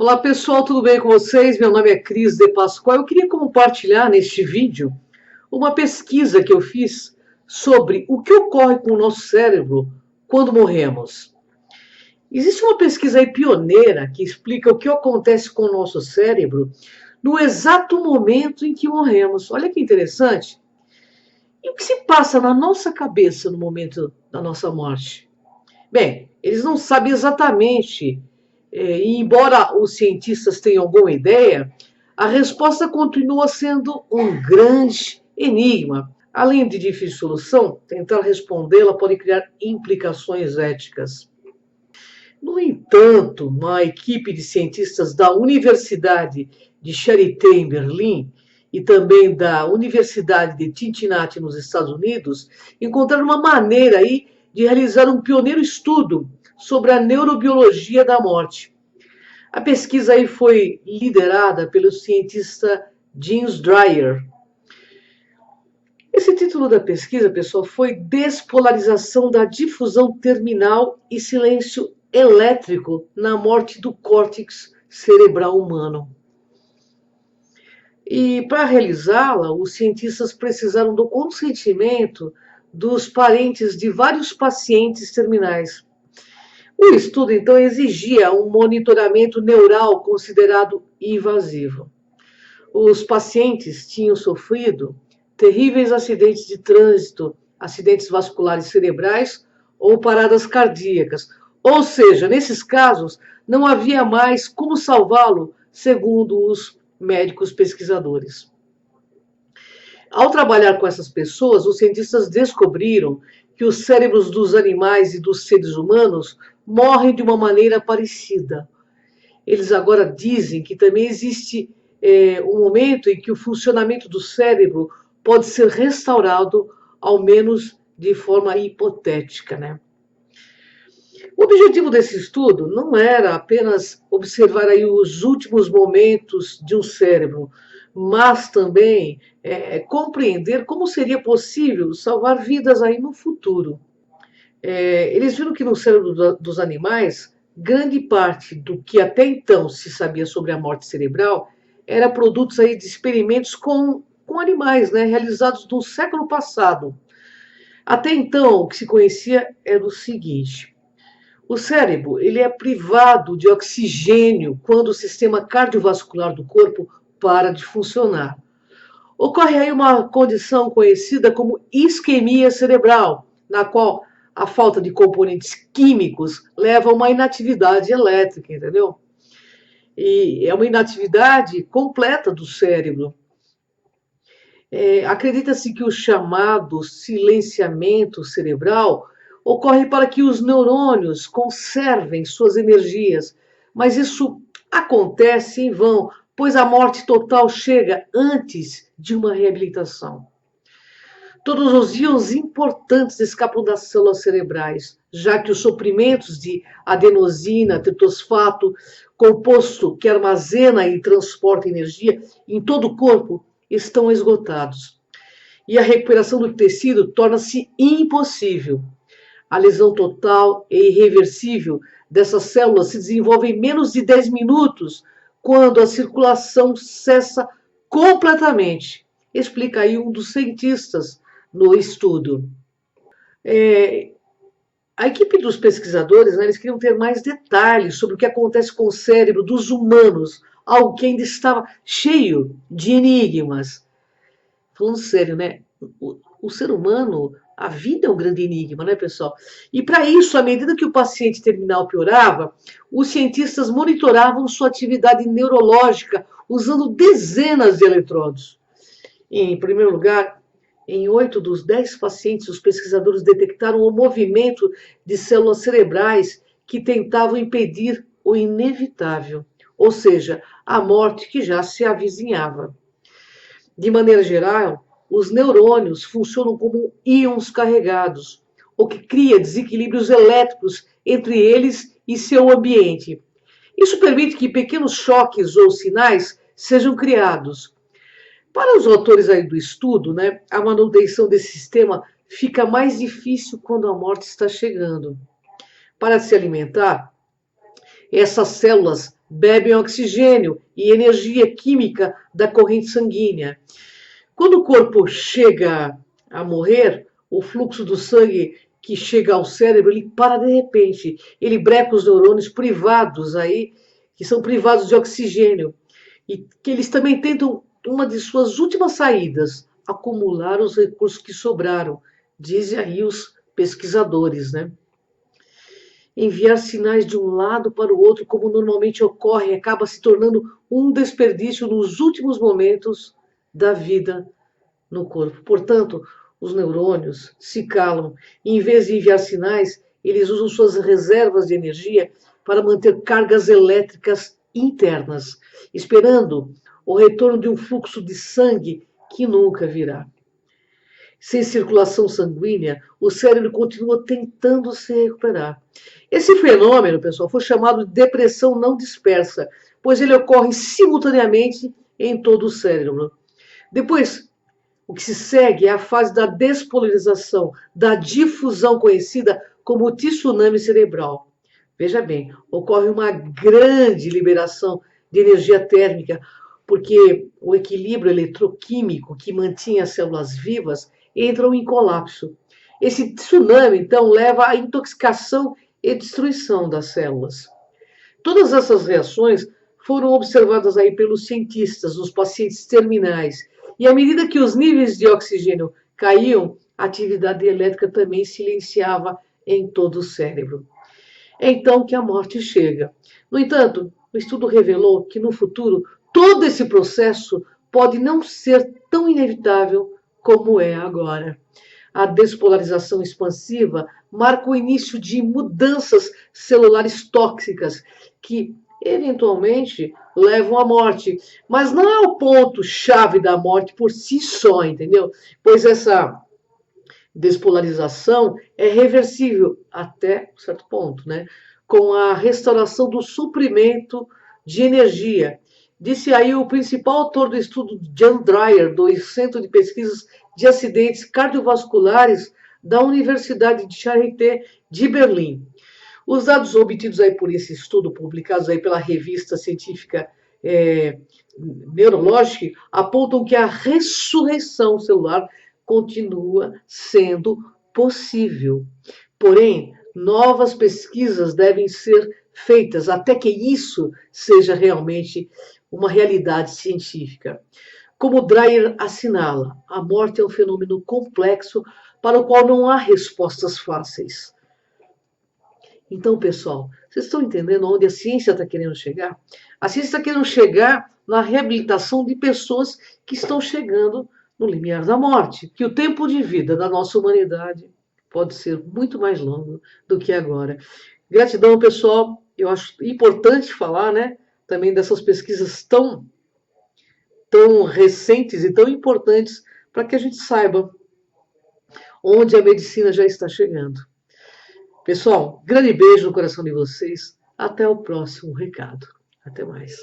Olá pessoal, tudo bem com vocês? Meu nome é Cris de Pascoal. Eu queria compartilhar neste vídeo uma pesquisa que eu fiz sobre o que ocorre com o nosso cérebro quando morremos. Existe uma pesquisa aí pioneira que explica o que acontece com o nosso cérebro no exato momento em que morremos. Olha que interessante. E o que se passa na nossa cabeça no momento da nossa morte? Bem, eles não sabem exatamente. E embora os cientistas tenham alguma ideia, a resposta continua sendo um grande enigma. Além de difícil solução, tentar respondê-la pode criar implicações éticas. No entanto, uma equipe de cientistas da Universidade de Charité, em Berlim, e também da Universidade de Cincinnati, nos Estados Unidos, encontraram uma maneira aí de realizar um pioneiro estudo sobre a neurobiologia da morte. A pesquisa aí foi liderada pelo cientista James Dreyer. Esse título da pesquisa, pessoal, foi Despolarização da difusão terminal e silêncio elétrico na morte do córtex cerebral humano. E para realizá-la, os cientistas precisaram do consentimento dos parentes de vários pacientes terminais. O estudo, então, exigia um monitoramento neural considerado invasivo. Os pacientes tinham sofrido terríveis acidentes de trânsito, acidentes vasculares cerebrais ou paradas cardíacas. Ou seja, nesses casos, não havia mais como salvá-lo, segundo os médicos pesquisadores. Ao trabalhar com essas pessoas, os cientistas descobriram que os cérebros dos animais e dos seres humanos morrem de uma maneira parecida. Eles agora dizem que também existe um momento em que o funcionamento do cérebro pode ser restaurado, ao menos de forma hipotética, né? O objetivo desse estudo não era apenas observar aí os últimos momentos de um cérebro, mas também compreender como seria possível salvar vidas aí no futuro. Eles viram que no cérebro dos animais, grande parte do que até então se sabia sobre a morte cerebral era produtos aí de experimentos com animais, né, realizados no século passado. Até então, o que se conhecia era o seguinte: o cérebro ele é privado de oxigênio quando o sistema cardiovascular do corpo para de funcionar. Ocorre aí uma condição conhecida como isquemia cerebral, na qual a falta de componentes químicos leva a uma inatividade elétrica, entendeu? E é uma inatividade completa do cérebro. Acredita-se que o chamado silenciamento cerebral ocorre para que os neurônios conservem suas energias, mas isso acontece em vão, pois a morte total chega antes de uma reabilitação. Todos os íons importantes escapam das células cerebrais, já que os suprimentos de adenosina, triptosfato, composto que armazena e transporta energia em todo o corpo, estão esgotados. E a recuperação do tecido torna-se impossível. A lesão total e irreversível dessas células se desenvolve em menos de 10 minutos, quando a circulação cessa completamente. Explica aí um dos cientistas no estudo. A equipe dos pesquisadores, né, eles queriam ter mais detalhes sobre o que acontece com o cérebro dos humanos, algo que ainda estava cheio de enigmas. Falando sério, né? O ser humano, a vida é um grande enigma, né, pessoal? E para isso, à medida que o paciente terminal piorava, os cientistas monitoravam sua atividade neurológica usando dezenas de eletrodos. Em primeiro lugar, em 8 dos 10 pacientes, os pesquisadores detectaram o movimento de células cerebrais que tentavam impedir o inevitável, ou seja, a morte que já se avizinhava. De maneira geral, os neurônios funcionam como íons carregados, o que cria desequilíbrios elétricos entre eles e seu ambiente. Isso permite que pequenos choques ou sinais sejam criados. Para os autores aí do estudo, né, a manutenção desse sistema fica mais difícil quando a morte está chegando. Para se alimentar, essas células bebem oxigênio e energia química da corrente sanguínea. Quando o corpo chega a morrer, o fluxo do sangue que chega ao cérebro, ele para de repente, ele breca os neurônios privados aí, que são privados de oxigênio, e que eles também tentam, uma de suas últimas saídas, acumular os recursos que sobraram, dizem aí os pesquisadores, né? Enviar sinais de um lado para o outro, como normalmente ocorre, acaba se tornando um desperdício nos últimos momentos da vida no corpo. Portanto, os neurônios se calam e, em vez de enviar sinais, eles usam suas reservas de energia para manter cargas elétricas internas, esperando o retorno de um fluxo de sangue que nunca virá. Sem circulação sanguínea, o cérebro continua tentando se recuperar. Esse fenômeno, pessoal, foi chamado de depressão não dispersa, pois ele ocorre simultaneamente em todo o cérebro. Depois, o que se segue é a fase da despolarização, da difusão conhecida como tsunami cerebral. Veja bem, ocorre uma grande liberação de energia térmica, porque o equilíbrio eletroquímico que mantinha as células vivas entra em colapso. Esse tsunami, então, leva à intoxicação e destruição das células. Todas essas reações foram observadas aí pelos cientistas nos pacientes terminais. E à medida que os níveis de oxigênio caíam, a atividade elétrica também silenciava em todo o cérebro. É então que a morte chega. No entanto, o estudo revelou que no futuro todo esse processo pode não ser tão inevitável como é agora. A despolarização expansiva marca o início de mudanças celulares tóxicas que eventualmente levam à morte, mas não é o ponto chave da morte por si só, entendeu? Pois essa despolarização é reversível até certo ponto, né? Com a restauração do suprimento de energia. Disse aí o principal autor do estudo, Jan Dreyer, do Centro de Pesquisas de Acidentes Cardiovasculares da Universidade de Charité de Berlim. Os dados obtidos aí por esse estudo, publicados aí pela revista científica Neurologic, apontam que a ressurreição celular continua sendo possível. Porém, novas pesquisas devem ser feitas até que isso seja realmente uma realidade científica. Como Dreyer assinala, a morte é um fenômeno complexo para o qual não há respostas fáceis. Então, pessoal, vocês estão entendendo onde a ciência está querendo chegar? A ciência está querendo chegar na reabilitação de pessoas que estão chegando no limiar da morte, que o tempo de vida da nossa humanidade pode ser muito mais longo do que agora. Gratidão, pessoal. Eu acho importante falar, né, também dessas pesquisas tão recentes e tão importantes para que a gente saiba onde a medicina já está chegando. Pessoal, grande beijo no coração de vocês. Até o próximo recado. Até mais.